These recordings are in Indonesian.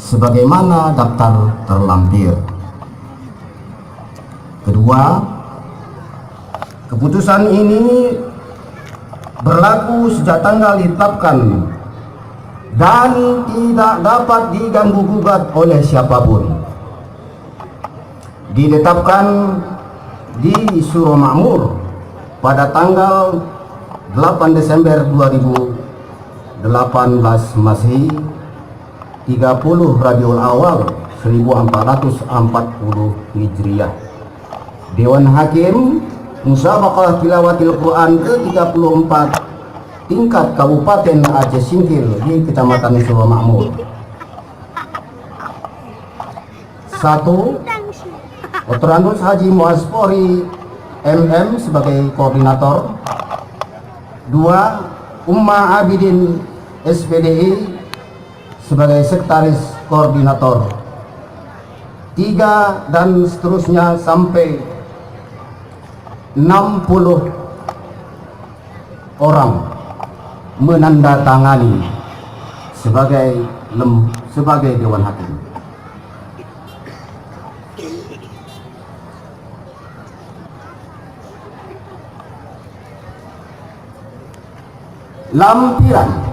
sebagaimana daftar terlampir. Kedua, keputusan ini berlaku sejak tanggal ditetapkan dan tidak dapat diganggu-gugat oleh siapapun. Ditetapkan di Suro Makmur pada tanggal 8 Desember 2018 Masehi, 30 Rabiul Awal 1440 Hijriah. Dewan Hakim Musabaqah Tilawatil Quran ke-34 tingkat Kabupaten Aceh Singkil di Kecamatan Suro Makmur. 1. Dr. Haji Muaz Polri MM sebagai koordinator. 2. Umma Abidin SPDI sebagai sekretaris koordinator. 3 dan seterusnya sampai 60 orang menandatangani sebagai Dewan Hakim. Lampiran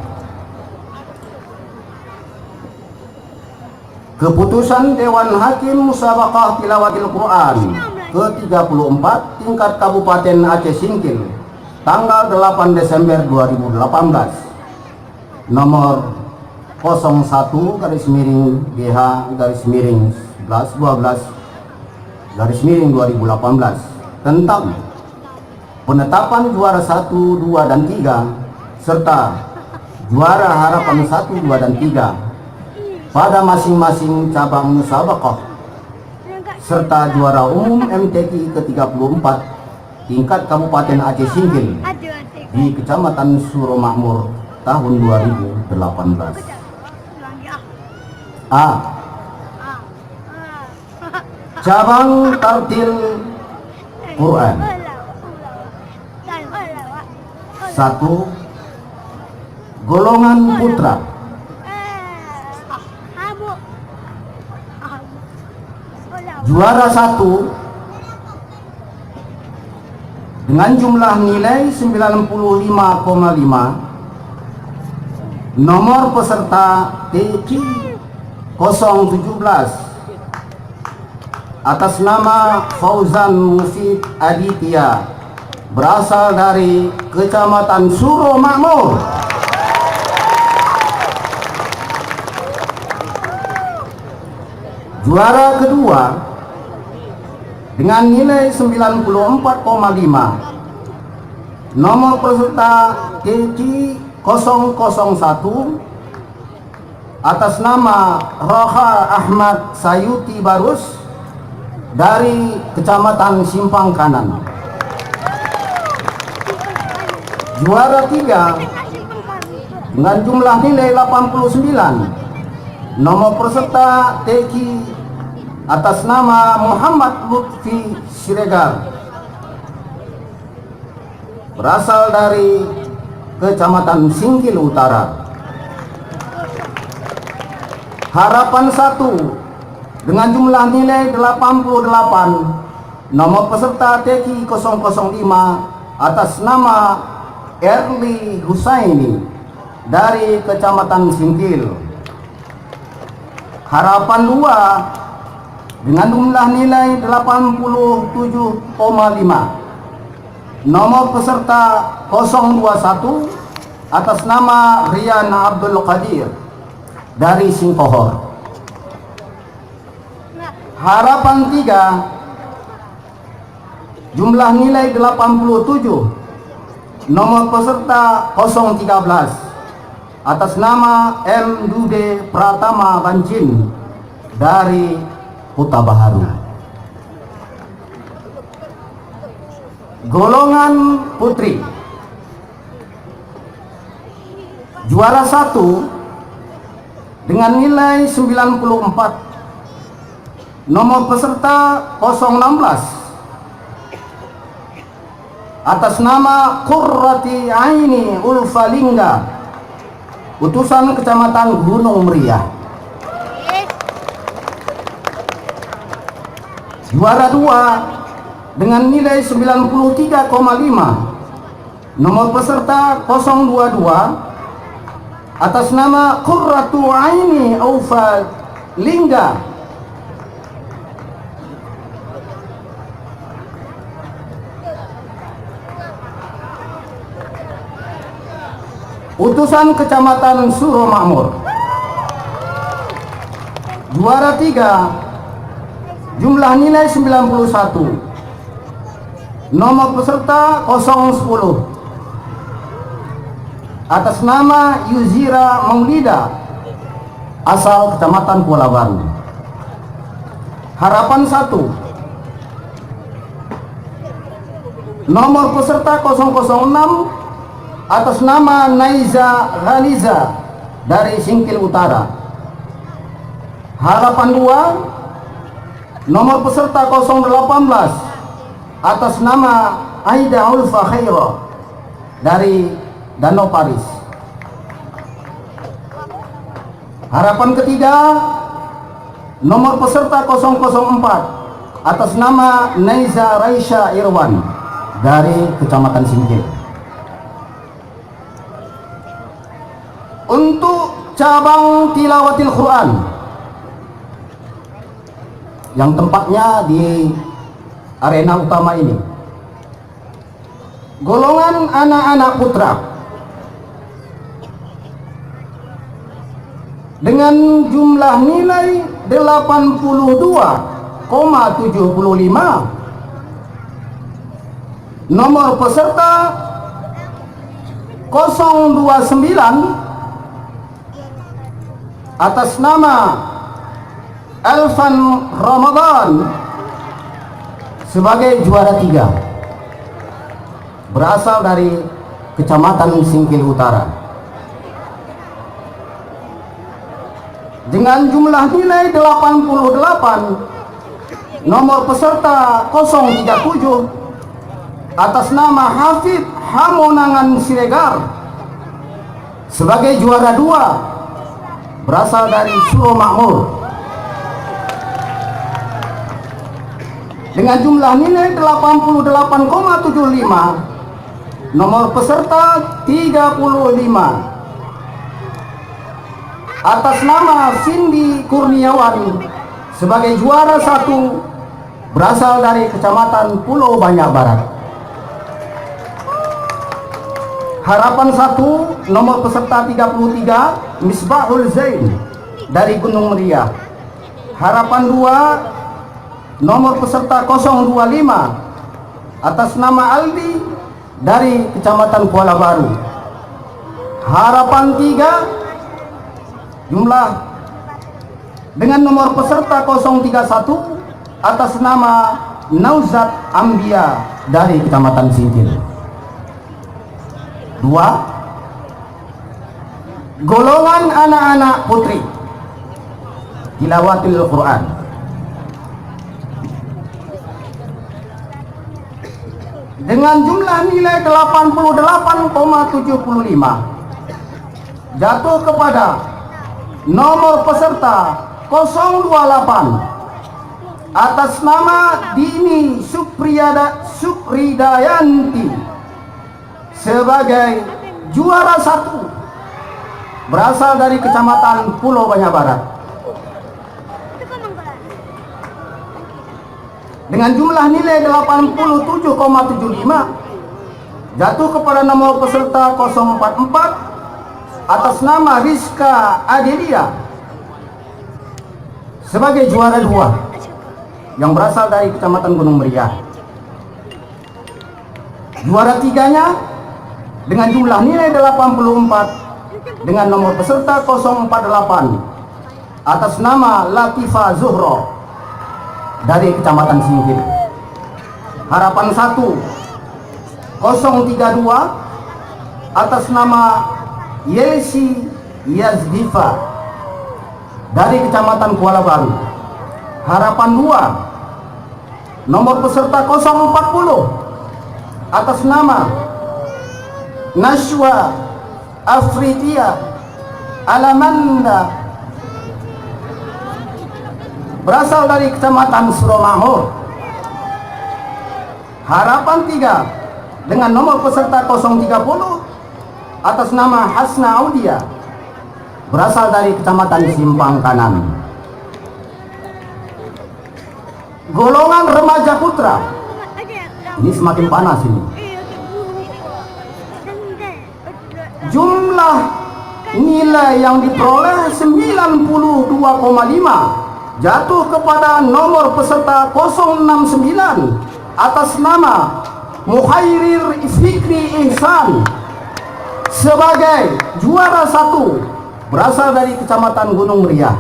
keputusan Dewan Hakim Musabaqah Tilawatil Quran ke-34 tingkat Kabupaten Aceh Singkil tanggal 8 Desember 2018 nomor 01-GH-11/12/2018 tentang penetapan juara 1, 2, dan 3 serta juara harapan 1, 2, dan 3 pada masing-masing cabang musabaqah serta juara umum MTQ ke-34 tingkat Kabupaten Aceh Singkil di Kecamatan Suro Makmur tahun 2018. A. Cabang Tartil Quran. 1. Golongan putra. Juara 1 dengan jumlah nilai 95,5. Nomor peserta TQ 017 atas nama Fauzan Mufid Aditya berasal dari Kecamatan Suro Makmur. Juara kedua dengan nilai 94,5. Nomor peserta TQ 001 atas nama Roha Ahmad Sayuti Barus dari Kecamatan Simpang Kanan. Juara 3 dengan jumlah nilai 89. Nomor peserta TQ atas nama Muhammad Lutfi Siregar berasal dari Kecamatan Singkil Utara. Harapan 1 dengan jumlah nilai 88. Nomor peserta TQ 005 atas nama Erli Husaini dari Kecamatan Singkil. Harapan 2 dengan jumlah nilai 87,5. Nomor peserta 021 atas nama Rian Abdul Qadir dari Singkohor. Harapan 3 jumlah nilai 87. Nomor peserta 013 atas nama M. Dude Pratama Bancin dari Huta Baharu. Golongan putri. Juara 1 dengan nilai 94. Nomor peserta 016 atas nama Qurrati Aini Ulfalingga, utusan Kecamatan Gunung Meriah. Juara 2 dengan nilai 93,5. Nomor peserta 022 atas nama Qurratu Aini Aufa Lingga. Utusan Kecamatan Suromakmur. Juara 3 jumlah nilai 91. Nomor peserta 010 atas nama Yuzira Maulida asal Kecamatan Kuala Baru. Harapan 1. Nomor peserta 006 atas nama Naiza Ghaliza dari Singkil Utara. Harapan 2. Nomor peserta 018 atas nama Aida Ulfa Khaira dari Danau Paris. Harapan ketiga, nomor peserta 004 atas nama Naiza Raisha Irwan dari Kecamatan Singkil. Untuk cabang tilawatil Quran yang tempatnya di arena utama ini, golongan anak-anak putra dengan jumlah nilai 82,75. Nomor peserta 029 atas nama Elvan Ramadan sebagai juara 3, berasal dari Kecamatan Singkil Utara. Dengan jumlah nilai 88, nomor peserta 037 atas nama Hafid Hamonangan Siregar sebagai juara 2, berasal dari Suromakmur. Dengan jumlah nilai 88,75, nomor peserta 35 atas nama Cindy Kurniawan sebagai juara 1, berasal dari Kecamatan Pulau Banyak Barat. Harapan 1, nomor peserta 33 Misbahul Zain dari Gunung Meriah. Harapan 2, nomor peserta 025 atas nama Aldi dari Kecamatan Kuala Baru. Harapan 3 jumlah dengan nomor peserta 031 atas nama Nauzat Ambia dari Kecamatan Singkil. 2. Golongan anak-anak putri tilawatil Quran dengan jumlah nilai 88,75 jatuh kepada nomor peserta 028 atas nama Dini Supridayanti sebagai juara 1, berasal dari Kecamatan Pulau Banyak Barat. Dengan jumlah nilai 87,75 jatuh kepada nomor peserta 044 atas nama Rizka Adelia sebagai juara 2, yang berasal dari Kecamatan Gunung Meriah. Juara 3-nya dengan jumlah nilai 84 dengan nomor peserta 048 atas nama Latifa Zuhro dari Kecamatan Singkil. Harapan 1 032 atas nama Yesi Yazdifa dari Kecamatan Kuala Baru. Harapan 2 nomor peserta 040 atas nama Nashwa Afridia Alamanda berasal dari Kecamatan Suromakmur. Harapan 3 dengan nomor peserta 030 atas nama Hasna Audia berasal dari Kecamatan Simpang Kanan. Golongan remaja putra, ini semakin panas ini. Jumlah nilai yang diperoleh 92,5 jatuh kepada nomor peserta 069 atas nama Mukhairir Fikri Ihsan sebagai juara 1 berasal dari Kecamatan Gunung Meriah.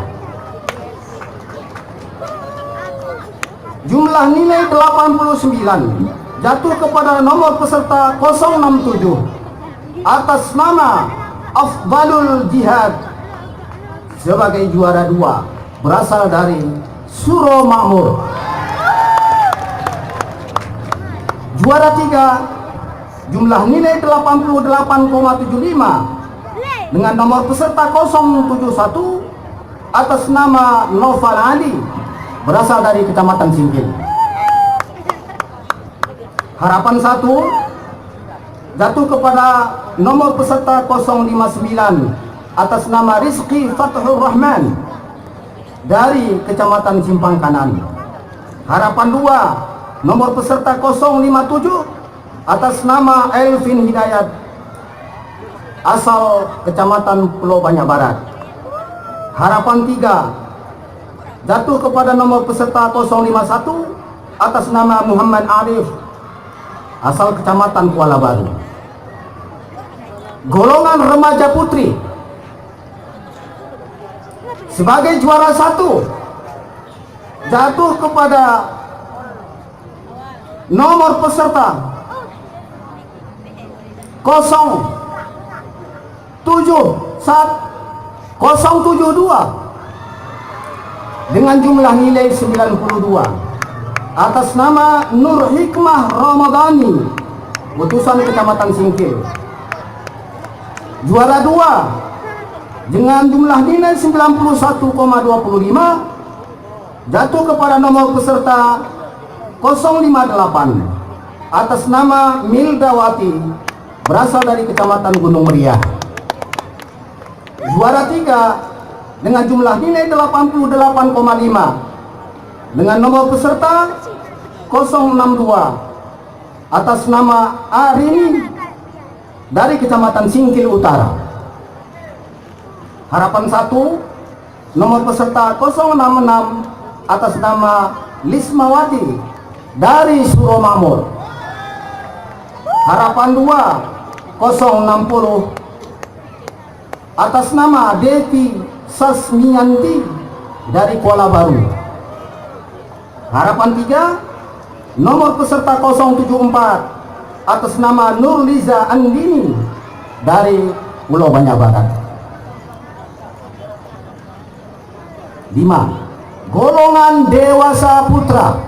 Jumlah nilai 89 jatuh kepada nomor peserta 067 atas nama Afdalul Jihad sebagai juara 2 berasal dari Suro Makmur. Juara 3 jumlah nilai 88,75 dengan nomor peserta 071 atas nama Noval Ali berasal dari Kecamatan Singkil. Harapan 1 jatuh kepada nomor peserta 059 atas nama Rizki Fathur Rahman dari Kecamatan Simpang Kanan. Harapan 2 nomor peserta 057 atas nama Elvin Hidayat asal Kecamatan Pulau Banyak Barat. Harapan 3 jatuh kepada nomor peserta 051 atas nama Muhammad Arif asal Kecamatan Kuala Baru. Golongan remaja putri sebagai juara 1 jatuh kepada nomor peserta 072 dengan jumlah nilai 92 atas nama Nur Hikmah Ramadhani utusan Kecamatan Singkil. Juara 2 dengan jumlah nilai 91,25 jatuh kepada nomor peserta 058 atas nama Mildawati berasal dari Kecamatan Gunung Meriah. Juara 3 dengan jumlah nilai 88,5 dengan nomor peserta 062 atas nama Arini dari Kecamatan Singkil Utara. Harapan 1 nomor peserta 066 atas nama Lismawati dari Suro Makmur. Harapan 2 060 atas nama Devi Sasmianti dari Kuala Baru. Harapan 3 nomor peserta 074 atas nama Nurliza Andini dari Pulau Banyak Barat. 5 golongan dewasa putra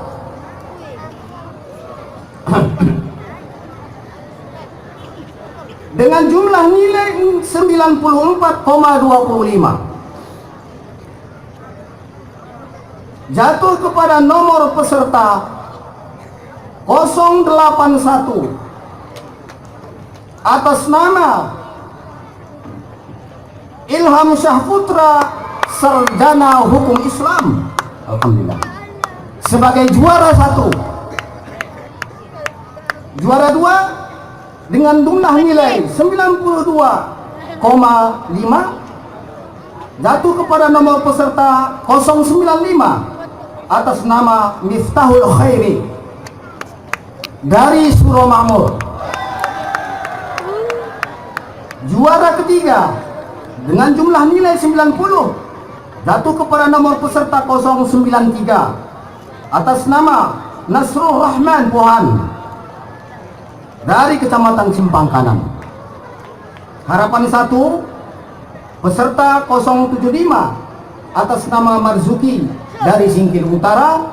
dengan jumlah nilai 94,25 jatuh kepada nomor peserta 081 atas nama Ilham Syahputra Sarjana Hukum Islam, alhamdulillah, sebagai juara 1. Juara 2 dengan jumlah nilai 92,5 jatuh kepada nomor peserta 095 atas nama Miftahul Khairi dari Suro Makmur. Juara ketiga dengan jumlah nilai 90 jatuh kepada nomor peserta 093 atas nama Nasrul Rahman Pohan dari Kecamatan Simpang Kanan. Harapan 1 peserta 075 atas nama Marzuki dari Singkil Utara.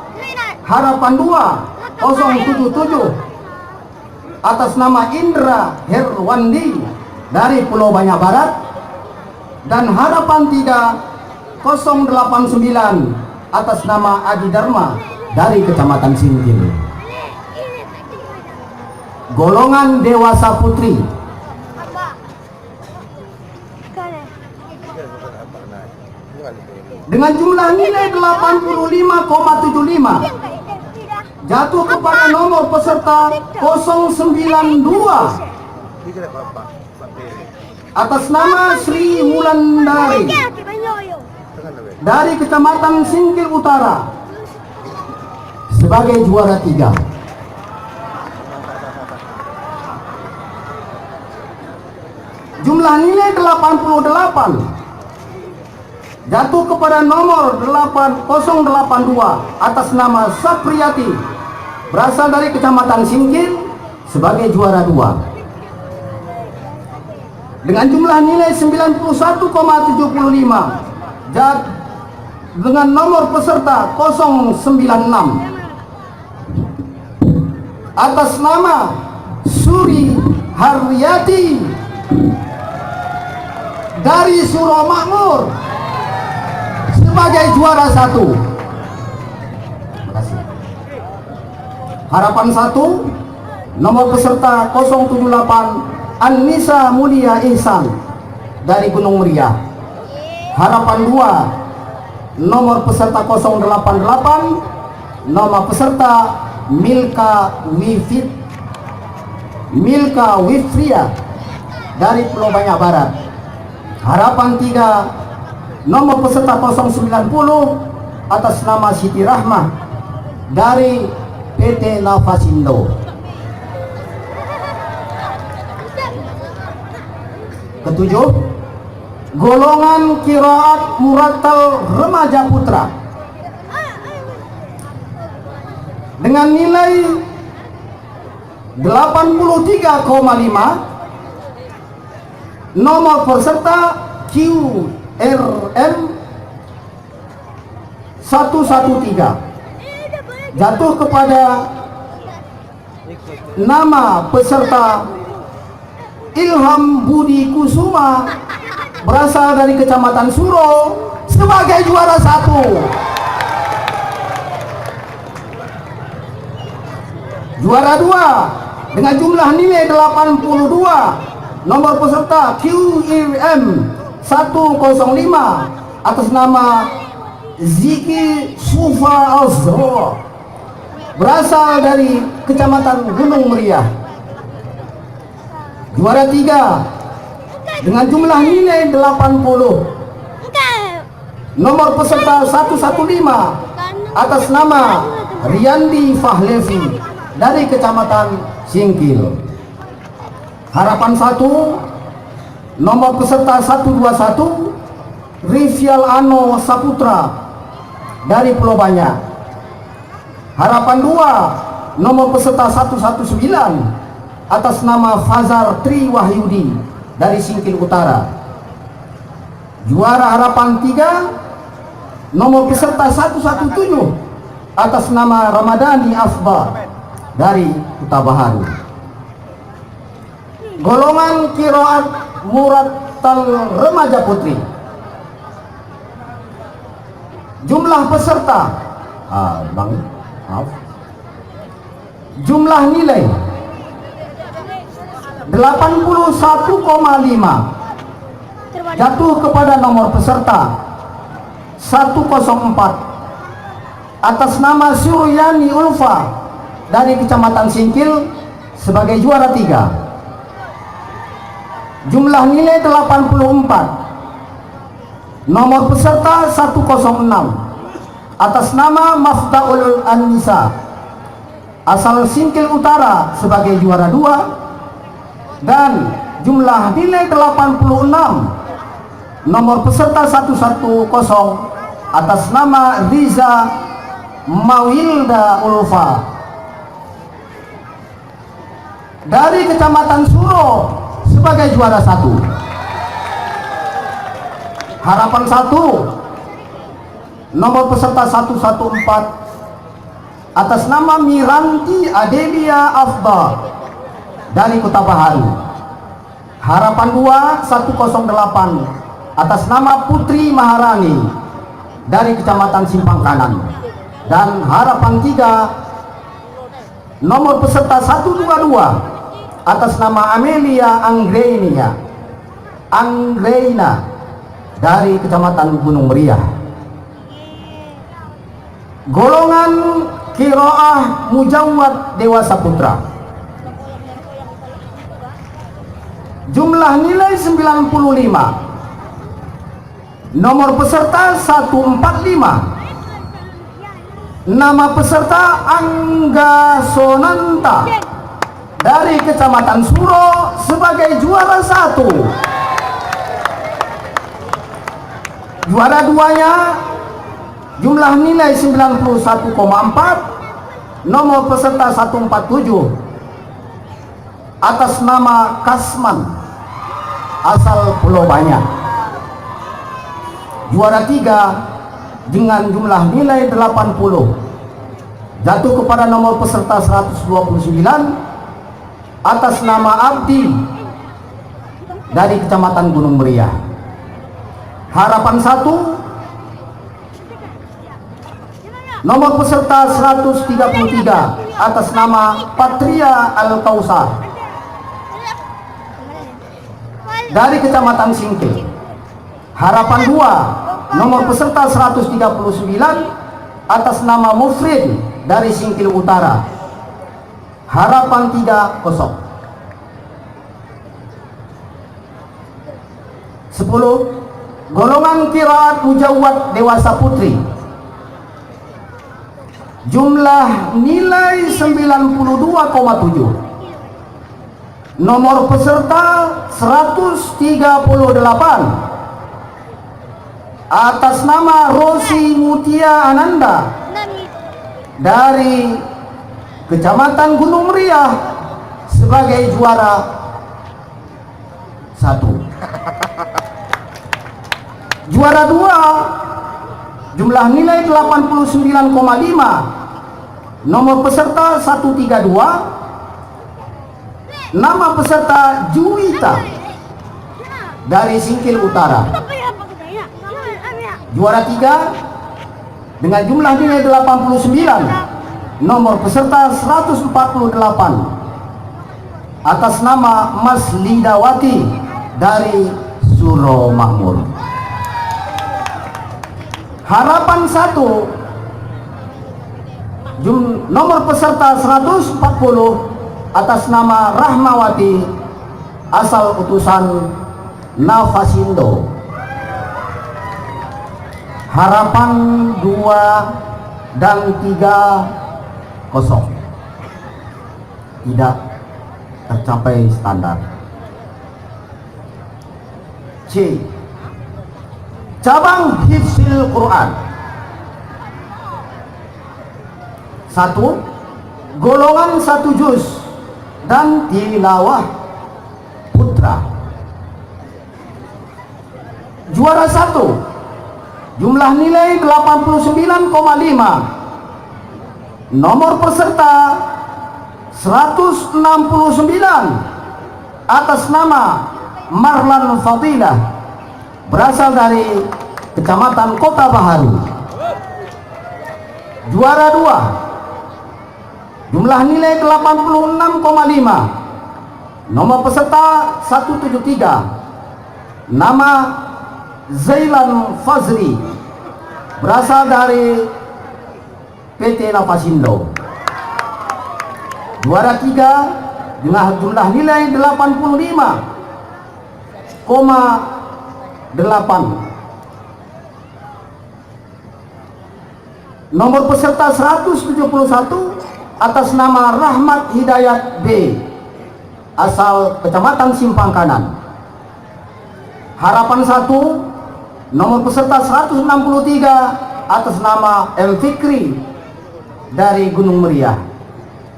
Harapan 2 077 atas nama Indra Herwandi dari Pulau Banyak Barat. Dan harapan 3 089 atas nama Adi Dharma dari Kecamatan Singkil. golongan dewasa putri dengan jumlah nilai 85,75 jatuh kepada nomor peserta 092 atas nama Sri Wulandari dari Kecamatan Singkil Utara sebagai juara 3. Jumlah nilai 88 jatuh kepada nomor 8082 atas nama Sapriyati berasal dari Kecamatan Singkil sebagai juara 2. Dengan jumlah nilai 91,75 dengan nomor peserta 096 atas nama Suri Haryati dari Suro Makmur sebagai juara 1. Terima kasih. Harapan 1 nomor peserta 078 An-Nisa Mulia Ihsan dari Gunung Meriah. Harapan 2 nomor peserta 088 nama peserta Milka Wifria dari Pulau Banyak Barat. Harapan 3 nomor peserta 090 atas nama Siti Rahmah dari PT Nafasindo. Ketujuh, golongan Qiraat Murattal Remaja Putra dengan nilai 83,5 nomor peserta QRM 113 jatuh kepada nama peserta Ilham Budi Kusuma berasal dari Kecamatan Suro sebagai juara 1. Juara 2 dengan jumlah nilai 82 nomor peserta QIM 105 atas nama Ziki Sufa Azro berasal dari Kecamatan Gunung Meriah. Juara 3 dengan jumlah nilai 80 nomor peserta 115 atas nama Riyandi Fahlevi dari Kecamatan Singkil. Harapan 1 nomor peserta 121 Rivial Ano Saputra dari Pulau Banyak. Harapan 2 nomor peserta 119 atas nama Fazar Tri Wahyudi dari Singkil Utara. Juara harapan 3 nomor peserta 117 atas nama Ramadhani Afba dari Kuta Baharu. Golongan Qiraat Murattal Remaja Putri, jumlah peserta jumlah nilai 81,5 jatuh kepada nomor peserta 104 atas nama Suryani Ulfa dari Kecamatan Singkil sebagai juara 3. Jumlah nilai 84 nomor peserta 106 atas nama Mafdaul An-Nisa asal Singkil Utara sebagai juara 2. Dan jumlah nilai 86 nomor peserta 110 atas nama Riza Mawilda Ulfa dari Kecamatan Suro sebagai juara 1. Harapan 1 nomor peserta 114 atas nama Miranti Adelia Afba dari Kota Baharu. Harapan 2 108 atas nama Putri Maharani dari Kecamatan Simpang Kanan. Dan harapan 3 Nomor peserta 122 atas nama Amelia Anggraina dari Kecamatan Gunung Meriah. Golongan Qiraah Mujawwad Dewasa Putra, jumlah nilai 95. Nomor peserta 145. Nama peserta Angga Sonanta dari Kecamatan Suro sebagai juara 1. Juara 2-nya jumlah nilai 91,4. Nomor peserta 147 atas nama Kasman asal Pulau Banyak. Juara 3 dengan jumlah nilai 80 jatuh kepada nomor peserta 129 atas nama Abdi dari Kecamatan Gunung Meriah. Harapan 1, nomor peserta 133 atas nama Patria Al-Kausar dari Kecamatan Singkil. Harapan 2, nomor peserta 139 atas nama Mufrid dari Singkil Utara. Harapan 3 kosong. 10. Golongan Qiraat Mujawwad Dewasa Putri, jumlah nilai 92,7. Nomor peserta 138 atas nama Rosi Mutia Ananda dari Kecamatan Gunung Meriah sebagai juara 1. Juara 2 jumlah nilai 89,5. Nomor peserta 132. Nama peserta Juwita dari Singkil Utara. Juara 3 dengan jumlah nilai 89. Nomor peserta 148 atas nama Mas Lidawati dari Suro Makmur. Harapan 1, nomor peserta 140 atas nama Rahmawati asal utusan Navasindo. Harapan 2 dan 3 kosong, tidak tercapai standar. C. Cabang Hifzil Quran. 1. Golongan 1 juz dan tilawah putra. Juara 1 jumlah nilai 89,5. Nomor peserta 169 atas nama Marlan Fadilah berasal dari Kecamatan Kota Baharu. Juara 2 jumlah nilai 86,5. Nomor peserta 173, nama Zailan Fazri berasal dari PT Navasindo. Juara 3 dengan jumlah nilai 85,8. Nomor peserta 171 atas nama Rahmat Hidayat B asal Kecamatan Simpang Kanan. Harapan 1 nomor peserta 163 atas nama M. Fikri dari Gunung Meriah.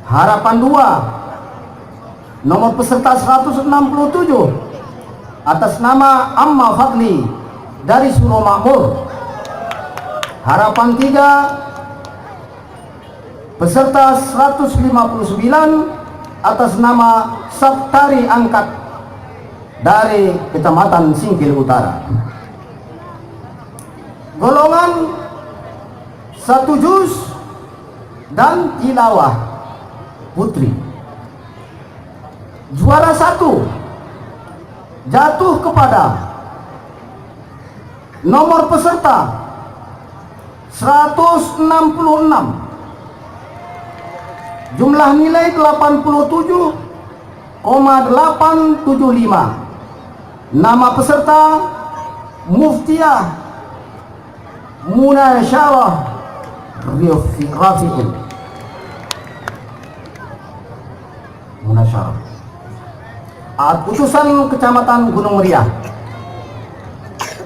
Harapan 2 nomor peserta 167 atas nama Amma Fadli dari Suro Makmur. Harapan 3 peserta 159 atas nama Saftari Angkat dari Kecamatan Singkil Utara. Golongan 1 juz dan tilawah putri. Juara 1 jatuh kepada nomor peserta 166, jumlah nilai 87,875. Nama peserta Muftiah Munasyarah Rafi'in. Munasyarah utusan Kecamatan Gunung Meriah.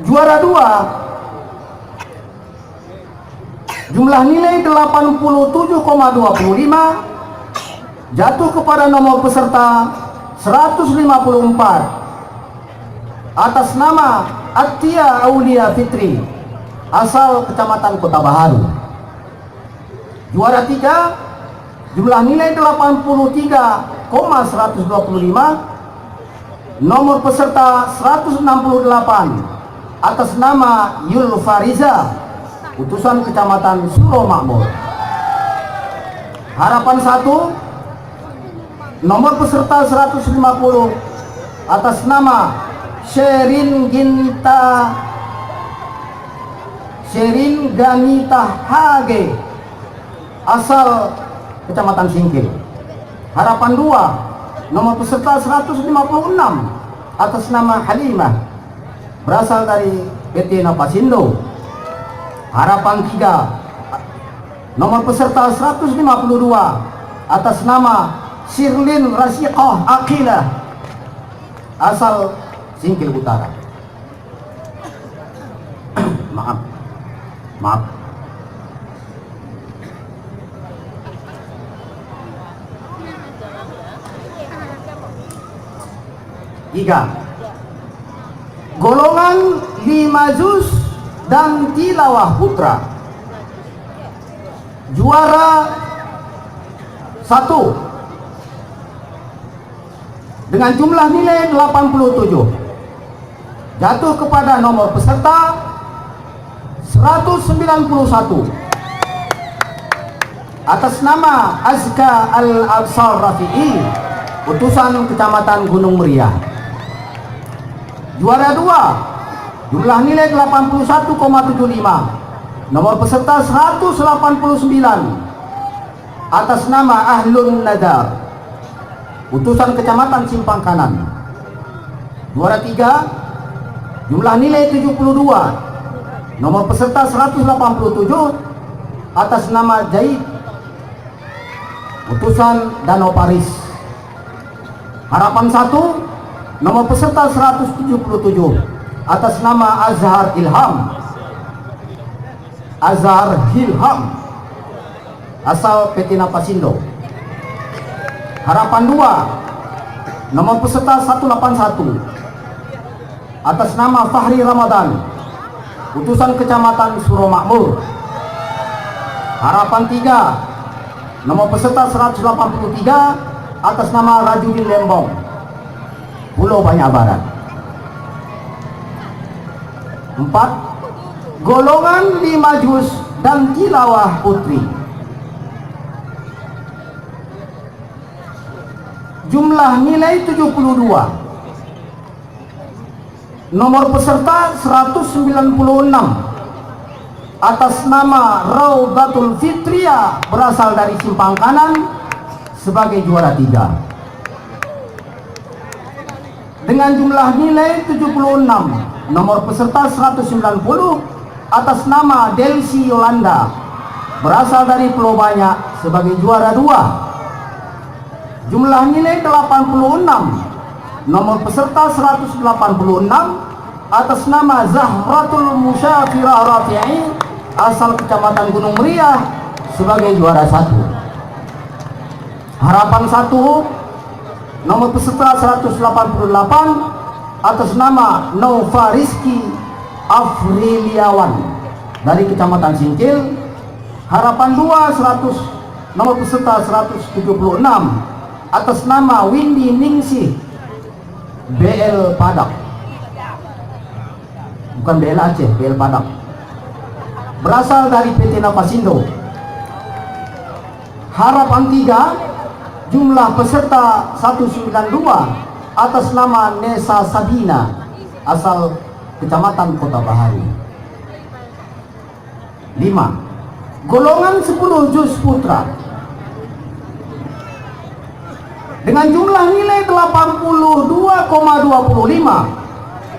Juara 2 jumlah nilai 87,25 jatuh kepada nomor peserta 154 atas nama Atia Aulia Fitri asal Kecamatan Kota Baharu. Juara 3 jumlah nilai 83,125 nomor peserta 168 atas nama Yul Fariza utusan Kecamatan Suro Makmur. Harapan 1 nomor peserta 150 atas nama Sherin Ganita Hage asal Kecamatan Singkil. Harapan 2 nomor peserta 156 atas nama Halimah berasal dari PT Napasindo. Harapan 3 nomor peserta 152 atas nama Sirlin Rasiqah Aqilah asal Singkil Utara. Maaf. 3 golongan 5 juz dan tilawah putra. Juara 1 dengan jumlah nilai 87 jatuh kepada nomor peserta 191 atas nama Azka Al-Absar Rafi'i utusan Kecamatan Gunung Meriah. Juara 2 jumlah nilai 81,75 nomor peserta 189 atas nama Ahlun Nadar utusan Kecamatan Simpang Kanan. Juara 3 jumlah nilai 72 nomor peserta 187 atas nama Jaid utusan Danau Paris. Harapan 1 nomor peserta 177 atas nama Azhar Ilham asal PT Napasindo. Harapan 2 nomor peserta 181 atas nama Fahri Ramadan utusan Kecamatan Suro Makmur. Harapan 3 nomor peserta 183 atas nama Rajudin Lembong Pulau Banyak Barat. 4 golongan 5 juz dan tilawah putri. Jumlah nilai 72 nomor peserta 196 atas nama Raudatul Fitria berasal dari Simpang Kanan sebagai juara 3 dengan jumlah nilai 76 nomor peserta 190 atas nama Delsi Yolanda berasal dari Pulau Banyak sebagai juara 2. Jumlah nilai 86 nomor peserta 186 atas nama Zahratul Musyafirah Rafi'i asal Kecamatan Gunung Meriah sebagai juara 1. Harapan 1 nomor peserta 188 atas nama Nova Rizki Afriliawan dari Kecamatan Singkil. Harapan 2 nomor peserta 176 atas nama Windy Ningsih BL Padak, bukan BL Aceh, BL Padak, berasal dari PT Napasindo. Harapan 3 Jumlah peserta 192 atas nama Nesa Sabina asal Kecamatan Kota Baharu. 5. Golongan 10 juz putra dengan jumlah nilai 82,25.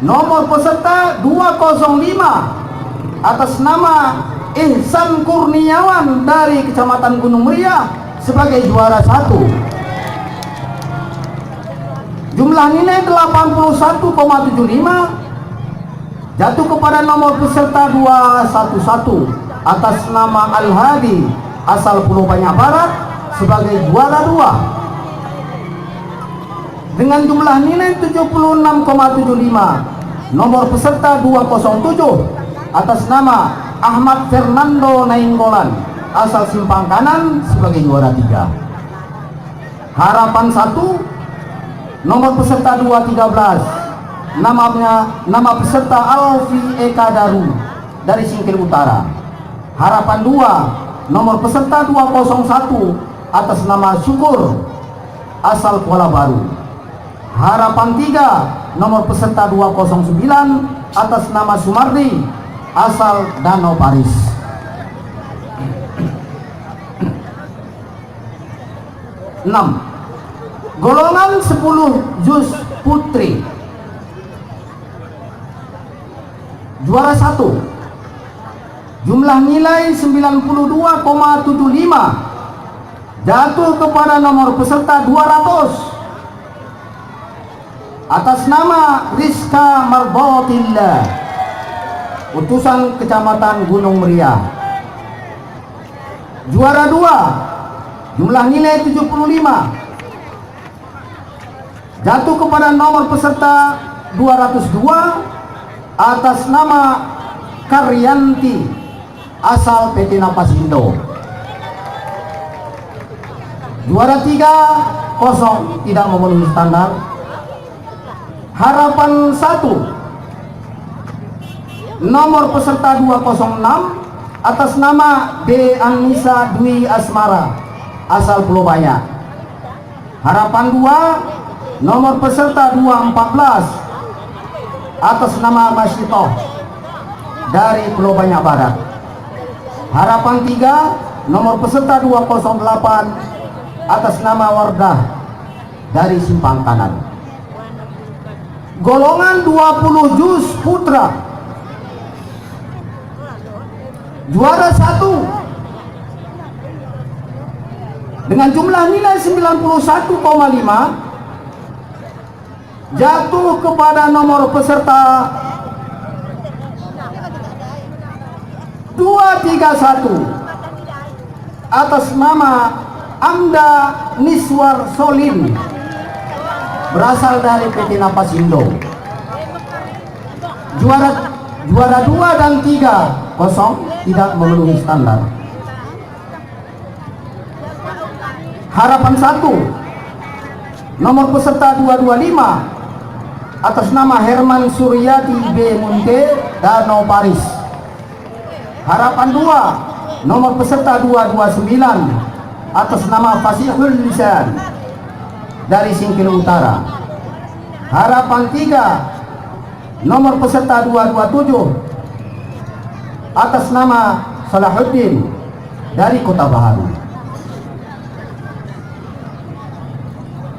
Nomor peserta 205 atas nama Ihsan Kurniawan dari Kecamatan Gunung Meriah sebagai juara 1. Jumlah nilai 81,75 jatuh kepada nomor peserta 211 atas nama Al-Hadi asal Pulau Banyak Barat sebagai juara 2 dengan jumlah nilai 76,75. Nomor peserta 207 atas nama Ahmad Fernando Nainggolan asal Simpang Kanan sebagai juara 3. Harapan 1, nomor peserta 213, nama peserta Alfi Eka Daru dari Singkil Utara. Harapan 2, nomor peserta 201 atas nama Syukur asal Kuala Baru. Harapan 3, nomor peserta 209 atas nama Sumardi asal Danau Paris. 6. Golongan 10 juz putri. Juara 1. Jumlah nilai 92,75 jatuh kepada nomor peserta 200 atas nama Rizka Marbotillah, utusan Kecamatan Gunung Meriah. Juara 2, jumlah nilai 75 jatuh kepada nomor peserta 202 atas nama Karyanti asal PT Napas Indo. Juara 3 kosong, tidak memenuhi standar. Harapan 1, nomor peserta 206 atas nama D. Anissa Dwi Asmara asal Pulau Banyak. Harapan 2, nomor peserta 214 atas nama Masyitoh dari Pulau Banyak Barat. Harapan 3, nomor peserta 208 atas nama Wardah dari Simpang Kanan. Golongan 20 juz putra. Juara 1 dengan jumlah nilai 91,5 jatuh kepada nomor peserta 231 atas nama Amda Niswar Solin berasal dari PT Napas Indo. Juara 2 dan 3 kosong, tidak memenuhi standar. Harapan 1, nomor peserta 225 atas nama Herman Suryati B. Munte Danau Paris. Harapan 2, nomor peserta 229 atas nama Fasihul Lisan dari Singkil Utara. Harapan 3, nomor peserta 227 atas nama Salahuddin dari Kota Baharu.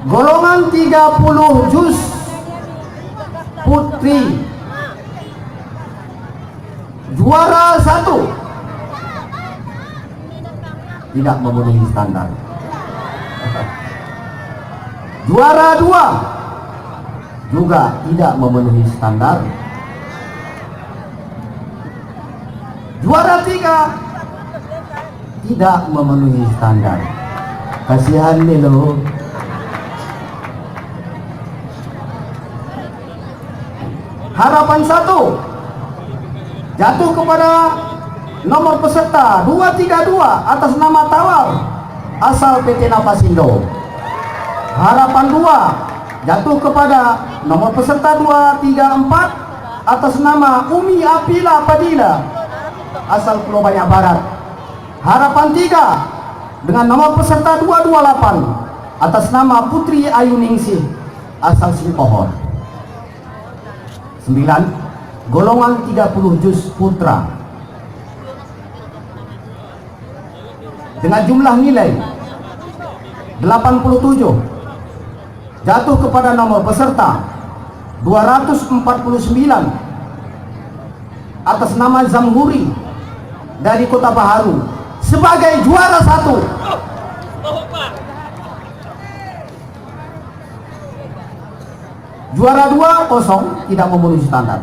Golongan 30 juz putri. Juara 1 tidak memenuhi standar. Juara 2 juga tidak memenuhi standar. Juara 3 tidak memenuhi standar. Kasihan nih loh. Harapan 1 jatuh kepada nomor peserta 232 atas nama Tawar asal PT Napas Indo. Harapan 2 jatuh kepada nomor peserta 234 atas nama Umi Apila Padilla asal Pulau Banyak Barat. Harapan 3 dengan nomor peserta 228 atas nama Putri Ayu Ningsih asal Singkohor. 9. Golongan 30 juz putra dengan jumlah nilai 87, jatuh kepada nomor peserta 249 atas nama Zamhuri dari Kota Baharu sebagai juara 1. Juara 2 kosong, tidak memenuhi standar.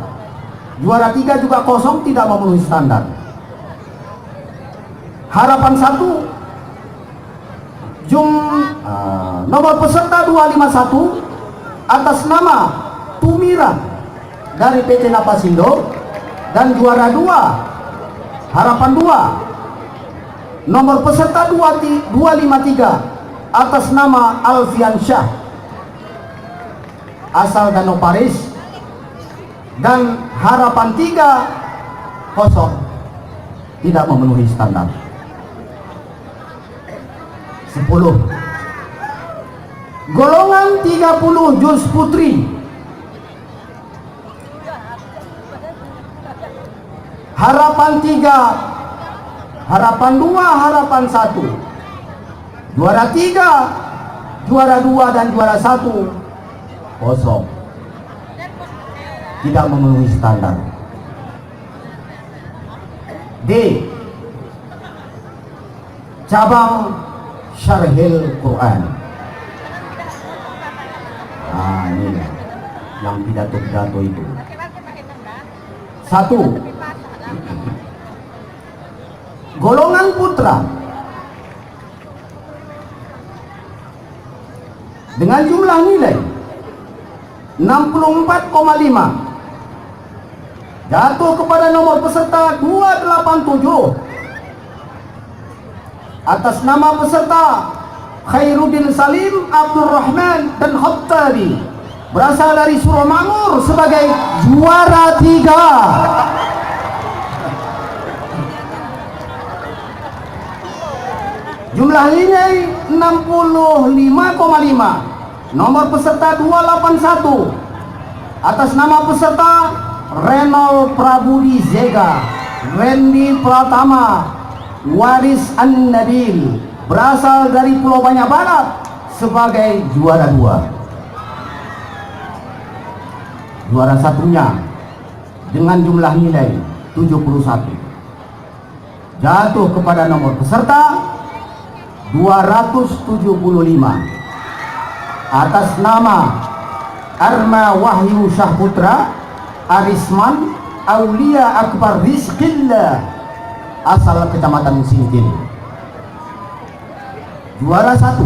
Juara 3 juga kosong, tidak memenuhi standar. Harapan 1 nomor peserta 251 atas nama Tumira dari PT Napasindo, dan juara 2 Harapan 2 nomor peserta 253 atas nama Alfian Syah asal Danau Paris, dan Harapan 3 kosong, tidak memenuhi standar. 10. Golongan 30 juz putri Harapan 3, Harapan 2, Harapan 1. Juara 3, juara 2 dan juara 1 kosong, tidak memenuhi standar. D. Cabang Syarhil Quran. Nah, ini yang pidato-pidato itu. 1. Golongan putra dengan jumlah nilai 64,5, jatuh kepada nomor peserta 287 atas nama peserta Khairuddin Salim Abdul Rahman dan Khattabi, berasal dari Suromangur sebagai juara 3. Jumlah nilai 65,5. Nomor peserta 281 atas nama peserta Renol Prabudi Zega, Randy Pratama, Waris An-Nabil, berasal dari Pulau Banyak Barat sebagai juara 2. Juara satunya dengan jumlah nilai 71, jatuh kepada nomor peserta 275 atas nama Arma Wahyu Syahputra Arisman Aulia Akbar Rizqillah, asal Kecamatan Singkil. Juara 1.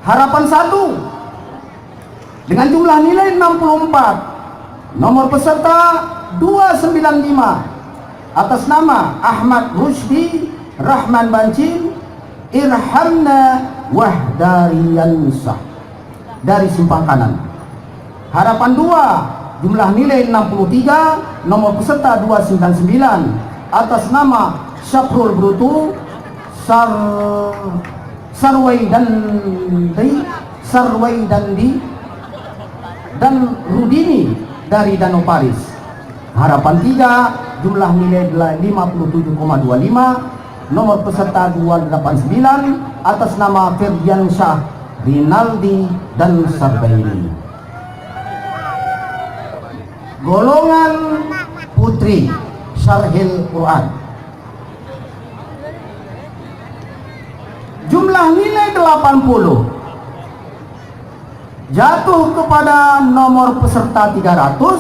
Harapan 1 dengan jumlah nilai 64, nomor peserta 295 atas nama Ahmad Rusdi Rahman Bancil Irhamna Wahdariyansah dari Simpang Kanan. Harapan 2 jumlah nilai 63, nomor peserta 299 atas nama Syahrul Brutu Sarwaidandi dan Rudini dari Danau Paris. Harapan 3 jumlah nilai 57,25, nomor peserta 289 atas nama Firdian Syah Rinaldi dan Sarbaini. Golongan putri Syarhil Quran, jumlah nilai 80, jatuh kepada nomor peserta 300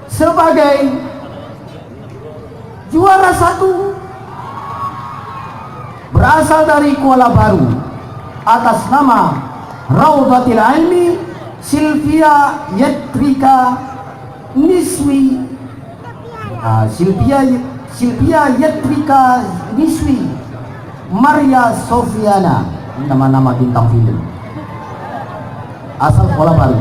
sebagai juara 1, berasal dari Kuala Baru atas nama Raudhatil Ilmi Sylvia Yetrika Niswi, Sylvia Yetrika Niswi Maria Sofiana, nama-nama bintang film, asal Kuala Baru.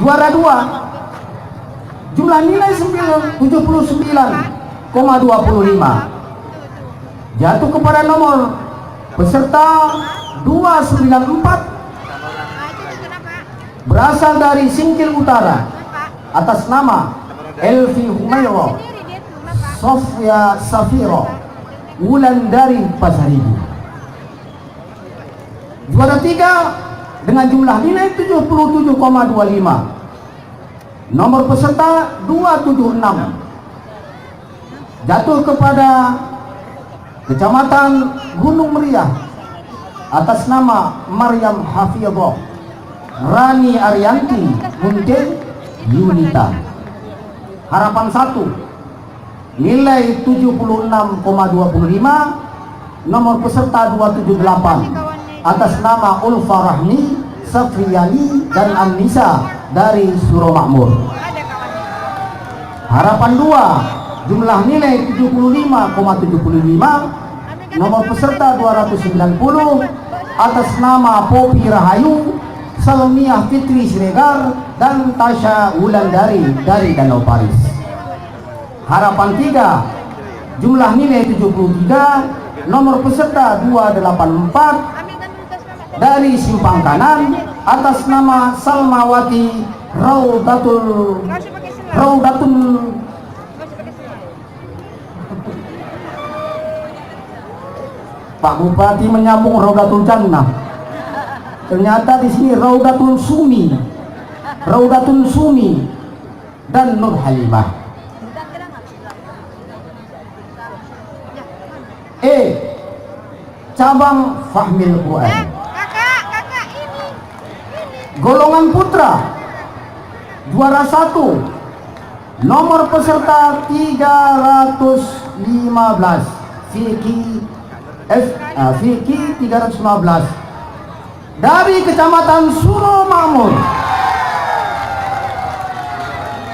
Juara 2, jumlah nilai 79,25, Jatuh kepada nomor peserta 294 berasal dari Singkil Utara atas nama Elvi Humaira Sofia Safiro Wulandari Pasaribu. Juara 3 dengan jumlah nilai 77,25. Nomor peserta 276 jatuh kepada Kecamatan Gunung Meriah atas nama Maryam Hafidhah Rani Arianti Munte Yunita. Harapan 1 nilai 76,25. Nomor peserta 278 atas nama Ulfa Rahmi Safriyani dan Anissa dari Suromakmur. Harapan 2 jumlah nilai 75,75. Nomor peserta 290 atas nama Popi Rahayu Salmiah Fitri Siregar dan Tasya Wulandari dari Danau Paris. Harapan 3 jumlah nilai 73. Nomor peserta 284 dari Simpang Kanan atas nama Salmawati Raudatul Pak Bupati menyambung Raudatul Jannah. Ternyata di sini Raudatul Sumi dan Nur Halimah. Cabang Fahmil Quran. Kakak ini. Golongan putra juara 1 nomor peserta 315 Fiki 315 dari Kecamatan Suromakmur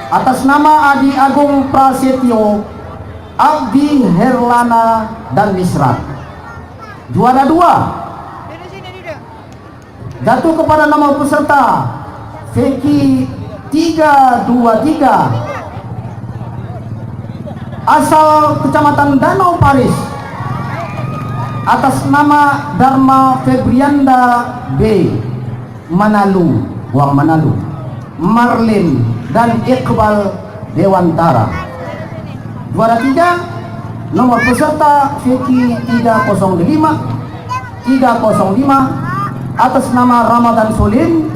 atas nama Adi Agung Prasetyo, Abdi Herlana dan Misrat. Juara 2 jatuh kepada nomor peserta Fiki 323 asal Kecamatan Danau Paris atas nama Dharma Febrianda B Manalu Marlin dan Iqbal Dewantara. Juara 3 nomor peserta Fiki 305 atas nama Ramadan Solim,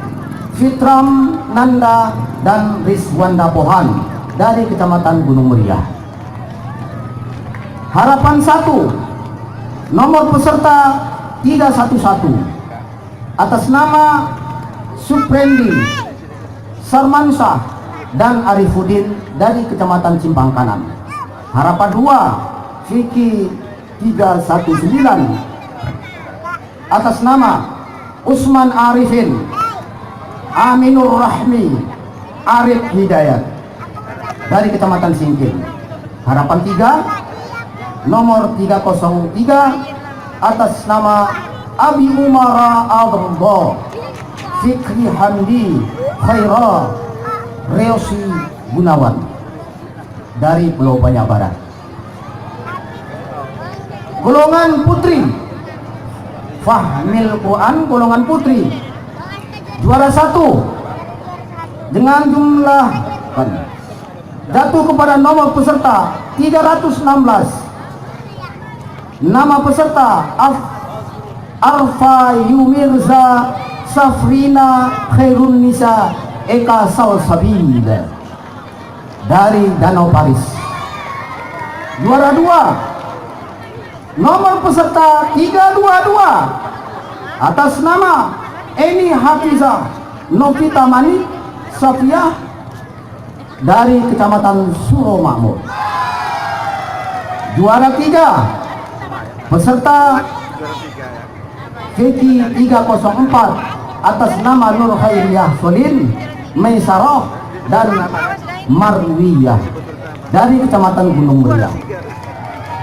Fitram Nanda dan Rizwanda Pohan dari Kecamatan Gunung Meriah. Harapan 1 nomor peserta 311 atas nama Suprendi Sarmansyah dan Arifuddin dari Kecamatan Simpang Kanan. Harapan 2 Fiki 319 atas nama Usman Arifin Aminur Rahmi Arif Hidayat dari Kecamatan Singkil. Harapan 3 nomor 303 atas nama Abi Umara Abdullah Fikri Hamdi Khaira Reosi Gunawan dari Pulau Banyak Barat. Golongan putri Fahmil Quran golongan putri juara 1 dengan jumlah jatuh kepada nomor peserta 316. Nama peserta Arfa Yumirza Safrina Khairun Nisa Eka Salsabil dari Danau Paris. Juara 2 nomor peserta 322 atas nama Eni Hafizah Novita Mani Safiyah dari Kecamatan Suromakmur. Juara 3 peserta Fiki 304 atas nama Nur Khairiyah Solin Maisarah dan Marwiyah dari Kecamatan Gunung Meriah.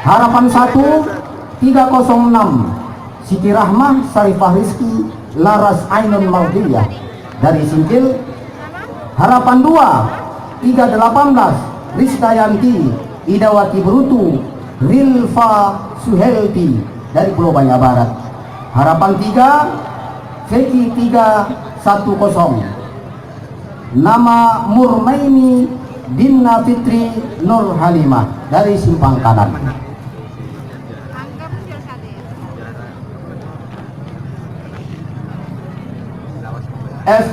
Harapan 1 306 Siti Rahmah Sarifah Rizki Laras Ainun Maudiyah dari Singkil. Harapan 2 318 Rizdayanti Idawati Berutu Rilfa Suhelti dari Pulau Banyak Barat. Harapan 3 Feki 310. Nama Murmaini Dinna Fitri Nur Halimah dari Simpang Kanan. Anggap juara satu ya. F.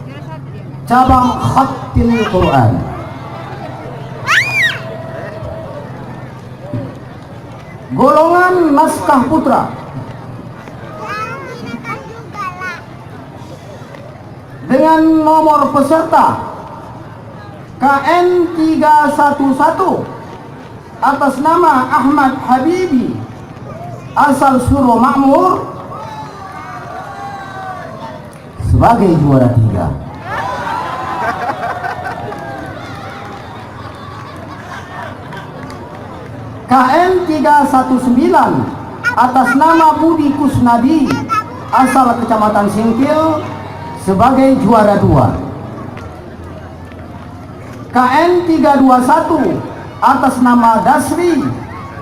Juara satu dia. Cabang Khatil Quran. Golongan naskah putra. Dengan nomor peserta KN 311 atas nama Ahmad Habibi asal Suro Makmur sebagai juara 3. KN 319 atas nama Budi Kusnadi asal Kecamatan Singkil sebagai juara 2. KN 321 atas nama Dasri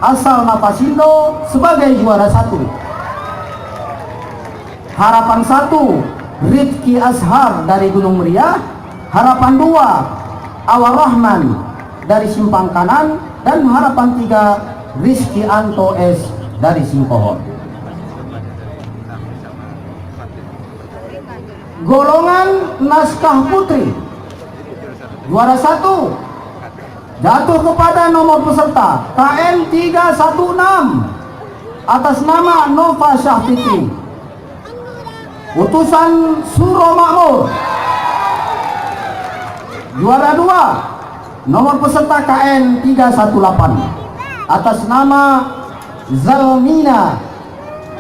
asal Napasindo sebagai juara 1. Harapan 1 Rizki Azhar dari Gunung Meriah. Harapan 2 Awal Rahman dari Simpang Kanan. Dan harapan 3 Rizki Anto S dari Singkohon. Golongan naskah putri. Juara 1 jatuh kepada nomor peserta KN 316 atas nama Nova Syahfitri, utusan Suro Makmur. Juara 2 nomor peserta KN 318 atas nama Zalmina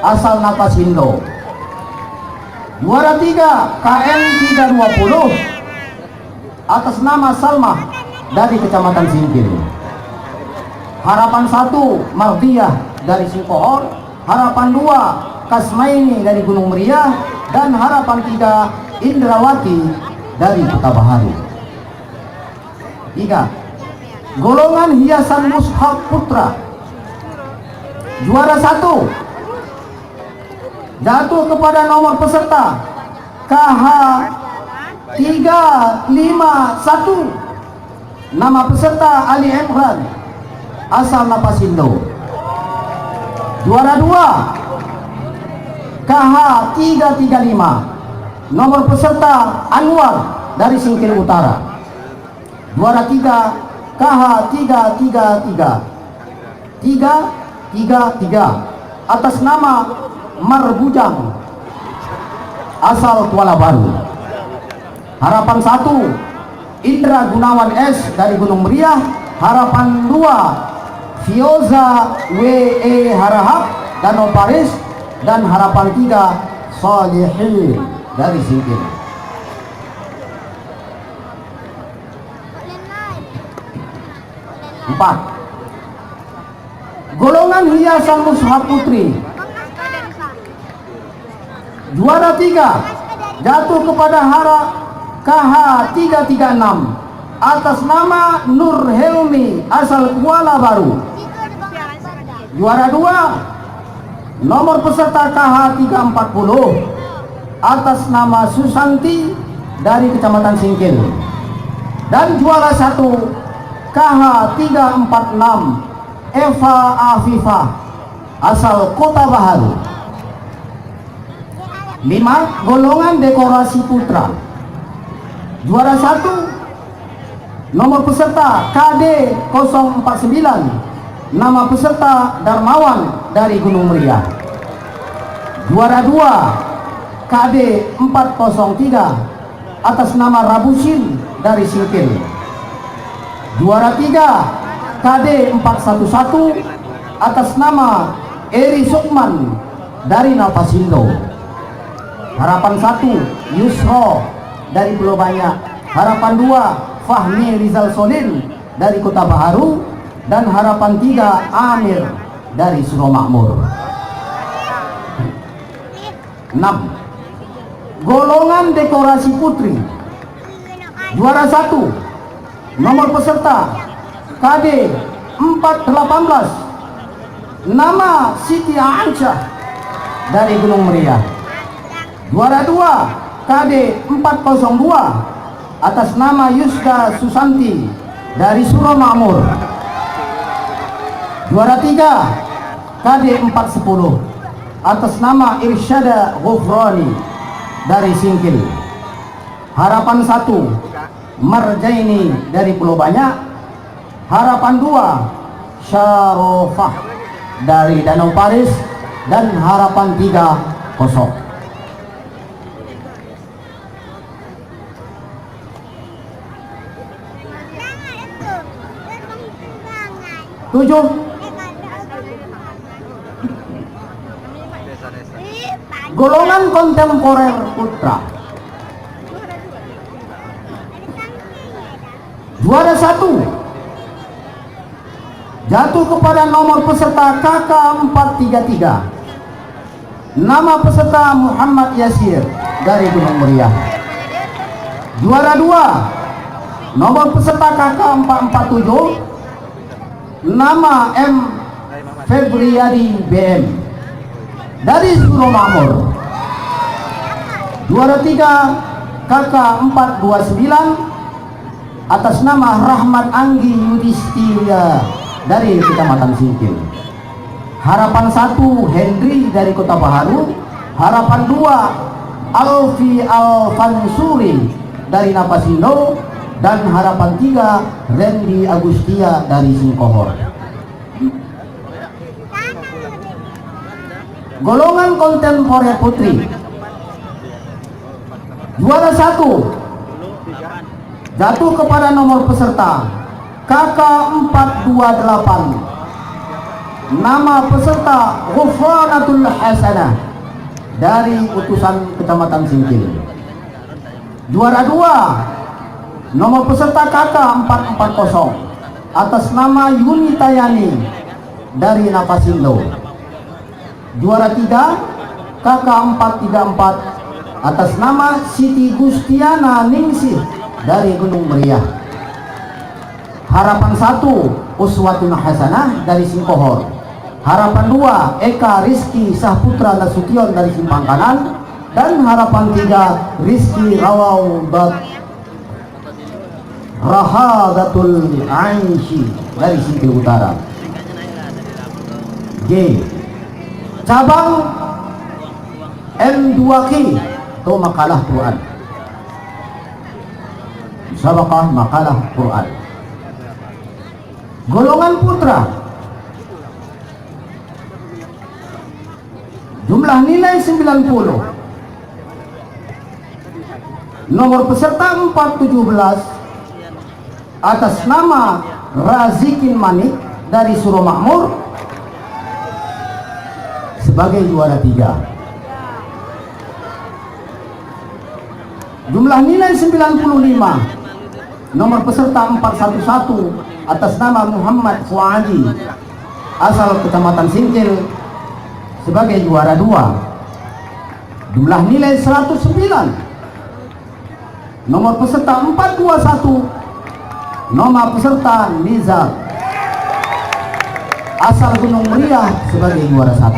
asal Napasindo. Juara 3 KN 320 atas nama Salmah dari Kecamatan Singkil. Harapan 1 Mardiyah dari Singkohor. Harapan 2 Kasmaini dari Gunung Meriah. Dan harapan 3 Indrawati dari Kota Baharu. 3. Golongan hiasan mushaf putra. Juara 1 jatuh kepada nomor peserta KH 351. Nama peserta Ali Imran asal Napasindo. Juara 2 KH 335. Nomor peserta Anwar dari Singkil Utara. Juara 3 KH 333 atas nama Marbujang asal Kuala Baru. Harapan 1 Indra Gunawan S dari Gunung Meriah. Harapan 2 Fioza W.E. Harahap dan Paris. Dan harapan 3 Solihin dari Singkil. 4. Golongan hiasan mushaf putri. Juara 3 jatuh kepada KH 336 atas nama Nur Helmi asal Kuala Baru. Juara 2 nomor peserta KH 340 atas nama Susanti dari Kecamatan Singkil. Dan juara 1 KH 346 Eva Afifah asal Kota Baharu. 5. Golongan dekorasi putra. Juara 1 nomor peserta KD 049. Nama peserta Darmawan dari Gunung Meriah. Juara 2 KD 403 atas nama Rabusin dari Singkil. Juara 3 KD 411 atas nama Eri Sukman dari Napasindo. Harapan 1 Yusro dari Pulau Banyak. Harapan 2 Fahmi Rizal Solin dari Kota Baharu. Dan harapan 3 Amir dari Suro Makmur. 6. Golongan dekorasi putri. Juara 1 nomor peserta KD 418 nama Siti Aisyah dari Gunung Meriah. Juara 2 KD 402 atas nama Yusda Susanti dari Suromakmur. Juara 3 KD 410 atas nama Irsyada Ghufrani dari Singkil. Harapan 1 Marjaini dari Pulau Banyak. Harapan 2 Syarofah dari Danau Paris. Dan harapan 3 kosong. Tujuh golongan kontemporer putra. Juara 1 jatuh kepada nomor peserta KK 433. Nama peserta Muhammad Yasir dari Gunung Meriah. Juara 2 nomor peserta KK 447. Nama M Febriadi BM dari Suromakmur. Juara 3 KK 429 atas nama Rahmat Anggi Yudhistira dari Kecamatan Singkil. Harapan 1 Henry dari Kota Baharu. Harapan 2 Alfi Alfansuri dari Napasindo. Dan harapan 3 Randy Agustia dari Singkohor. Golongan kontemporer putri. Juara 1 jatuh kepada nomor peserta KK 428. Nama peserta Ghufranatul Hasanah dari utusan Kecamatan Singkil. Juara 2 nomor peserta KK 440 atas nama Yuni Tayani dari Napasindo. Juara 3 KK 434 atas nama Siti Gustiana Ningsih dari Gunung Meriah. Harapan 1 Uswatun Hasanah dari Singkohor. Harapan 2 Eka Rizky Sahputra Nasution dari Simpang Kanan. Dan harapan 3 Rizky Rahadatul Ainshi dari Singkil Utara. G cabang M2K atau makalah Quran. Musabaqah makalah Quran. Golongan putra. Jumlah nilai 90. Nomor peserta 417 atas nama Razikin Manik dari Suromakmur sebagai juara 3. Jumlah nilai 95. Nomor peserta 411 atas nama Muhammad Fuadi asal Kecamatan Singkil sebagai juara 2. Jumlah nilai 109. Nomor peserta 421. Nomor peserta Nizar asal Gunung Meriah sebagai juara 1.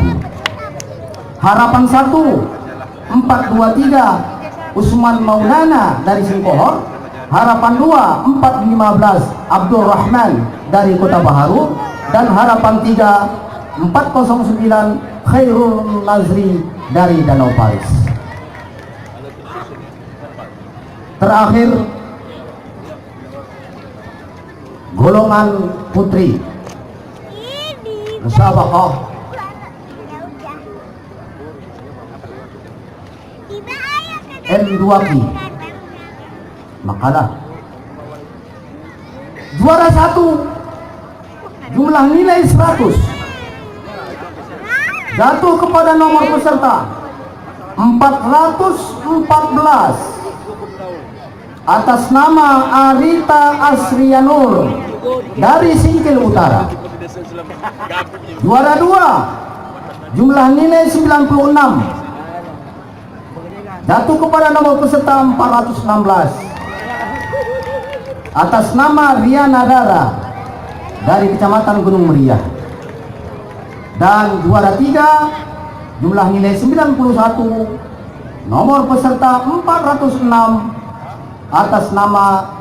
Harapan 1 423 Usman Maulana dari Singkohor. Harapan 2 415 Abdul Rahman dari Kota Baharu. Dan harapan 3 409 Khairul Nazri dari Danau Paris. Terakhir golongan putri Musabaqah M2K makalah. Juara 1 jumlah nilai 100 jatuh kepada nomor peserta 414 atas nama Arita Asrianur dari Singkil Utara. Juara 2 jumlah nilai 96 jatuh kepada nomor peserta 416 atas nama Riana Dara dari Kecamatan Gunung Meriah. Dan juara 3 jumlah nilai 91, nomor peserta 406 atas nama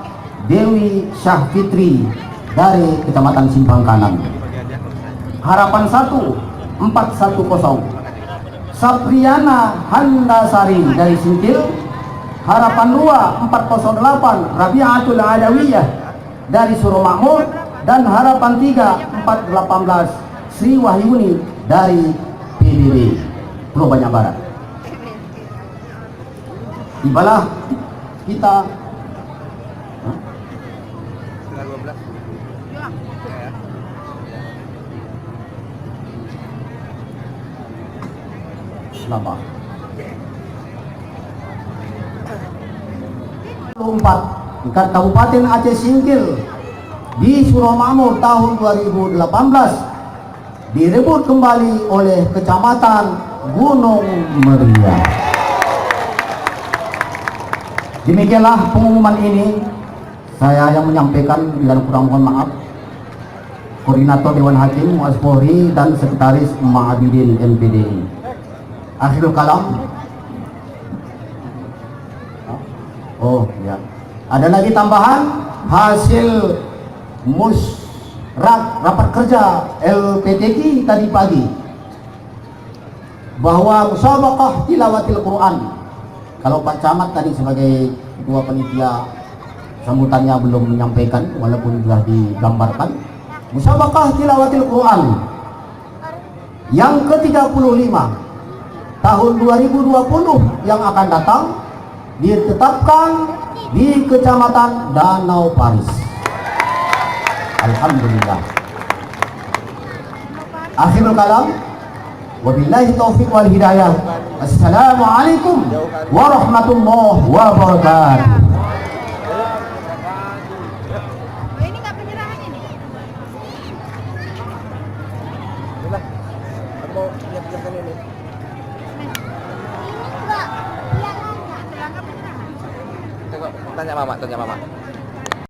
Dewi Syahfitri dari Kecamatan Simpang Kanan. Harapan 1 410, Sapriana Handasari dari Sintil. Harapan 2 408, Rabiatul Adawiyah dari Suromakmur. Dan harapan 3 418, Sri Wahyuni dari PBB Pulau Banyak Barat. Tibalah kita Selama 4 tingkat Kabupaten Aceh Singkil di Suromakmur tahun 2018 direbut kembali oleh Kecamatan Gunung Meriah. Demikianlah pengumuman ini. Saya yang menyampaikan, bila kurang mohon maaf. Koordinator Dewan Hakim Muaz Polri dan Sekretaris Ma'abidin MPDI. Akhirul kalam. Oh ya. Ada lagi tambahan hasil rapat kerja LPTQ tadi pagi bahwa musabaqah tilawatil Quran. Kalau Pak Camat tadi sebagai ketua panitia sambutannya belum menyampaikan walaupun sudah digambarkan, musabaqah tilawatil Quran yang ke-35 tahun 2020 yang akan datang ditetapkan di Kecamatan Danau Paris. Alhamdulillah. Akhirul kalam. Wabillahi taufiq wal hidayah. Assalamualaikum warahmatullahi wabarakatuh. Oh, ini nggak penyerahan ini? Udah. Aku mau lihat-lihat ini. Enggak. Iya, enggak. Selangkah penyerahan. Tengok, tanya mama.